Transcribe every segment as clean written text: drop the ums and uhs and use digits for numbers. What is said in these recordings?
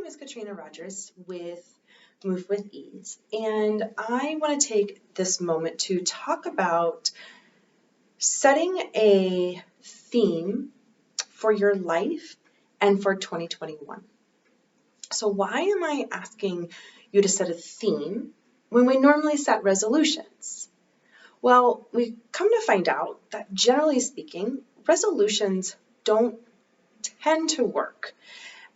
is Katrina Rogers with Move with Ease, and I want to take this moment to talk about setting a theme for your life and for 2021. So why am I asking you to set a theme when we normally set resolutions? Well, we come to find out that generally speaking, resolutions don't tend to work.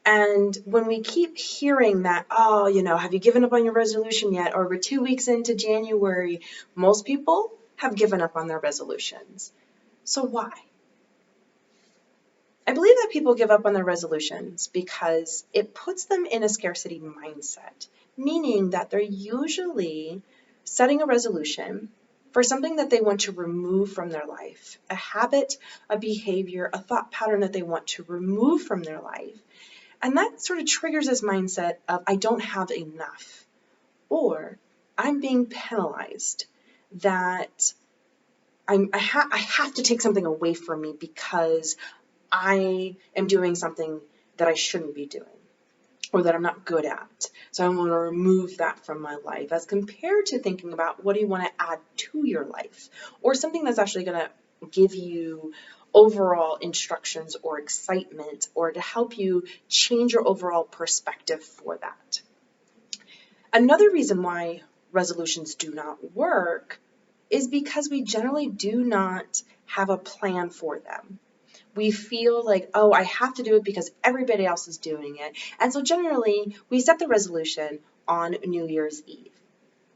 And when we keep hearing that, oh, have you given up on your resolution yet? Or we're 2 weeks into January, most people have given up on their resolutions. So why? I believe that people give up on their resolutions because it puts them in a scarcity mindset, meaning that they're usually setting a resolution for something that they want to remove from their life, a habit, a behavior, a thought pattern that they want to remove from their life. And that sort of triggers this mindset of I don't have enough, or I'm being penalized, that I have to take something away from me because I am doing something that I shouldn't be doing or that I'm not good at. So I want to remove that from my life, as compared to thinking about what do you want to add to your life, or something that's actually going to give you overall instructions or excitement, or to help you change your overall perspective for that. Another reason why resolutions do not work is because we generally do not have a plan for them. We feel like, oh, I have to do it because everybody else is doing it. And so generally, we set the resolution on New Year's Eve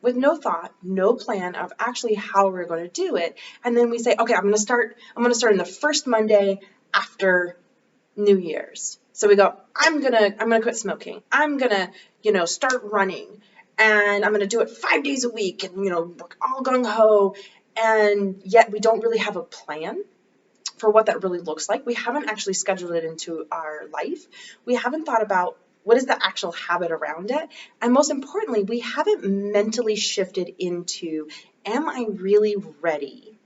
with no thought, no plan of actually how we're going to do it. And then we say, okay, I'm going to start on the first Monday after New Year's. So we go, I'm going to quit smoking. I'm going to, start running, and I'm going to do it 5 days a week, and, we're all gung ho. And yet we don't really have a plan for what that really looks like. We haven't actually scheduled it into our life. We haven't thought about what is the actual habit around it. And most importantly, we haven't mentally shifted into, am I really ready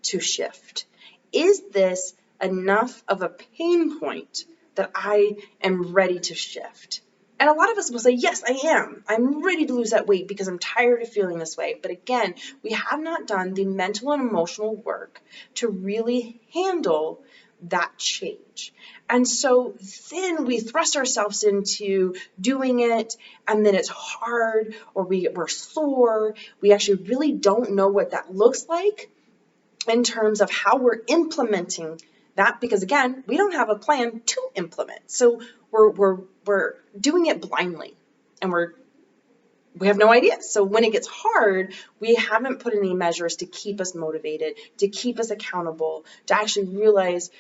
to shift? Is this enough of a pain point that I am ready to shift? And a lot of us will say, yes, I am. I'm ready to lose that weight because I'm tired of feeling this way. But again, we have not done the mental and emotional work to really handle that change. And so then we thrust ourselves into doing it, and then it's hard, or we're sore. We actually really don't know what that looks like in terms of how we're implementing that, because again, we don't have a plan to implement. So we're doing it blindly, and we have no idea. So when it gets hard, we haven't put any measures to keep us motivated, to keep us accountable, to actually realize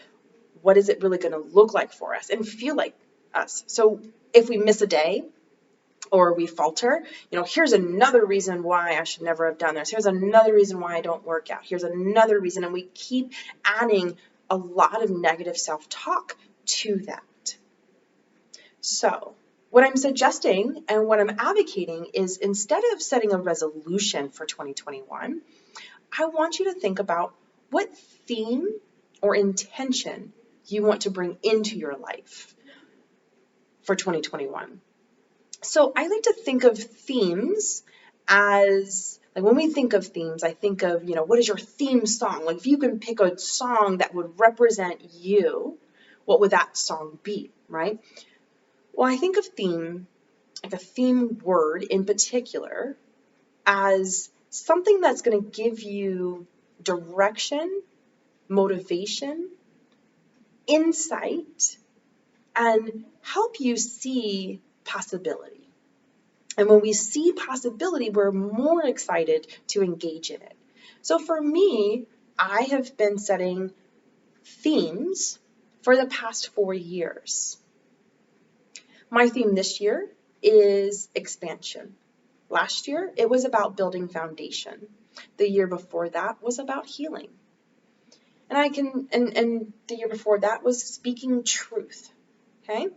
what is it really going to look like for us and feel like us. So if we miss a day or we falter, here's another reason why I should never have done this. Here's another reason why I don't work out. Here's another reason. And we keep adding a lot of negative self-talk to that. So what I'm suggesting and what I'm advocating is, instead of setting a resolution for 2021, I want you to think about what theme or intention you want to bring into your life for 2021. So I like to think of themes as, like, when we think of themes, I think of, what is your theme song? Like, if you can pick a song that would represent you, what would that song be, right? Well, I think of theme, like a theme word in particular, as something that's going to give you direction, motivation, insight, and help you see possibility. And when we see possibility, we're more excited to engage in it. So for me, I have been setting themes for the past 4 years. My theme this year is expansion. Last year, it was about building foundation. The year before that was about healing. And the year before that was speaking truth. Okay?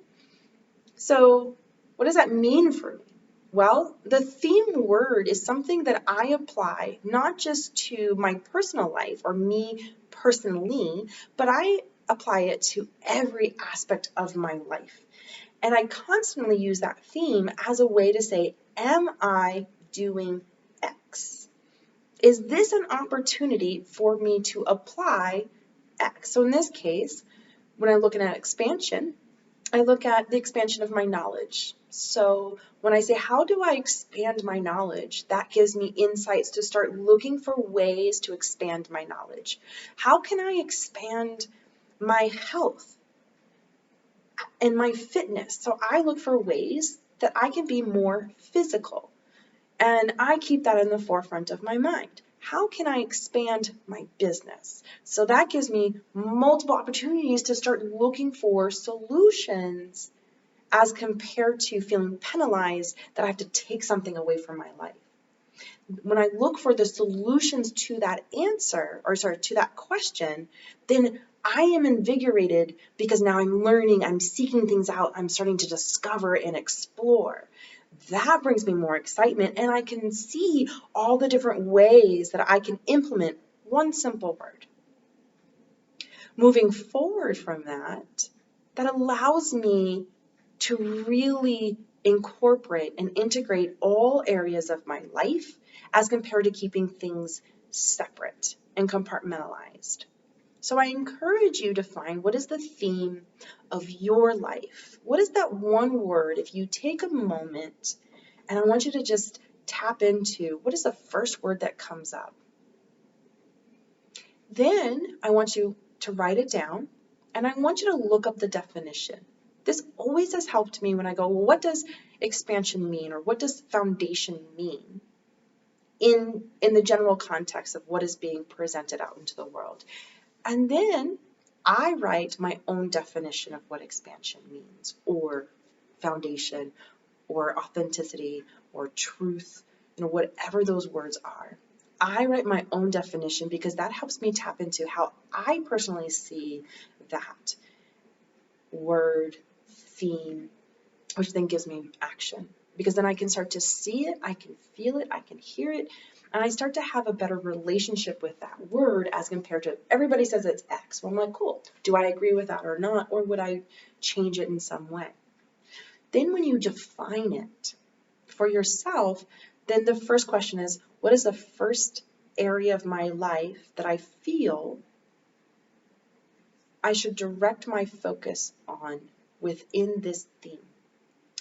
So what does that mean for me? Well, the theme word is something that I apply not just to my personal life or me personally, but I apply it to every aspect of my life. And I constantly use that theme as a way to say, am I doing X? Is this an opportunity for me to apply X? So in this case, when I'm looking at expansion, I look at the expansion of my knowledge. So when I say, how do I expand my knowledge? That gives me insights to start looking for ways to expand my knowledge. How can I expand my health and my fitness? So I look for ways that I can be more physical. And I keep that in the forefront of my mind. How can I expand my business? So that gives me multiple opportunities to start looking for solutions as compared to feeling penalized that I have to take something away from my life. When I look for the solutions to that answer, to that question, then I am invigorated because now I'm learning, I'm seeking things out, I'm starting to discover and explore. That brings me more excitement, and I can see all the different ways that I can implement one simple word. Moving forward from that, that allows me to really incorporate and integrate all areas of my life as compared to keeping things separate and compartmentalized. So I encourage you to find what is the theme of your life. What is that one word, if you take a moment, and I want you to just tap into what is the first word that comes up. Then I want you to write it down, and I want you to look up the definition. This always has helped me when I go, well, what does expansion mean, or what does foundation mean in the general context of what is being presented out into the world? And then I write my own definition of what expansion means, or foundation, or authenticity, or truth, whatever those words are. I write my own definition because that helps me tap into how I personally see that word, theme, which then gives me action. Because then I can start to see it, I can feel it, I can hear it, and I start to have a better relationship with that word as compared to everybody says it's X. Well, I'm like, cool. Do I agree with that or not? Or would I change it in some way? Then when you define it for yourself, then the first question is, what is the first area of my life that I feel I should direct my focus on within this theme?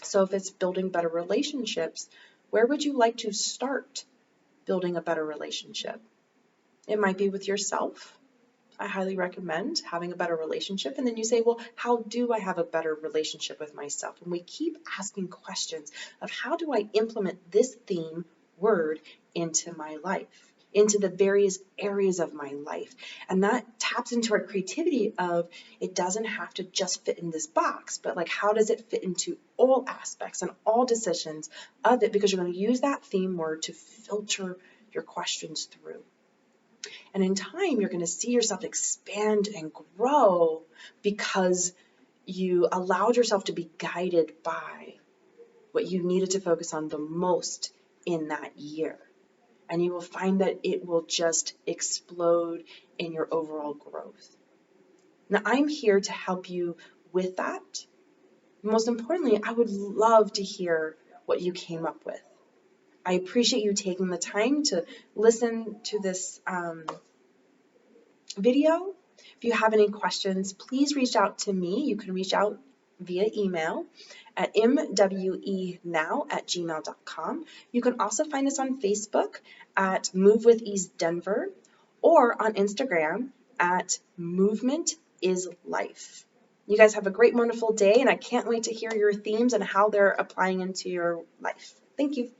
So if it's building better relationships, where would you like to start building a better relationship? It might be with yourself. I highly recommend having a better relationship. And then you say, well, how do I have a better relationship with myself? And we keep asking questions of how do I implement this theme word into my life, into the various areas of my life. And that taps into our creativity of it doesn't have to just fit in this box, but like how does it fit into all aspects and all decisions of it, because you're going to use that theme word to filter your questions through. And in time, you're going to see yourself expand and grow because you allowed yourself to be guided by what you needed to focus on the most in that year. And you will find that it will just explode in your overall growth. Now, I'm here to help you with that. Most importantly, I would love to hear what you came up with. I appreciate you taking the time to listen to this video. If you have any questions, please reach out to me. You can reach out via email at mwenow@gmail.com. You can also find us on Facebook at Move with Ease Denver, or on Instagram at Movement is Life. You guys have a great, wonderful day, and I can't wait to hear your themes and how they're applying into your life. Thank you.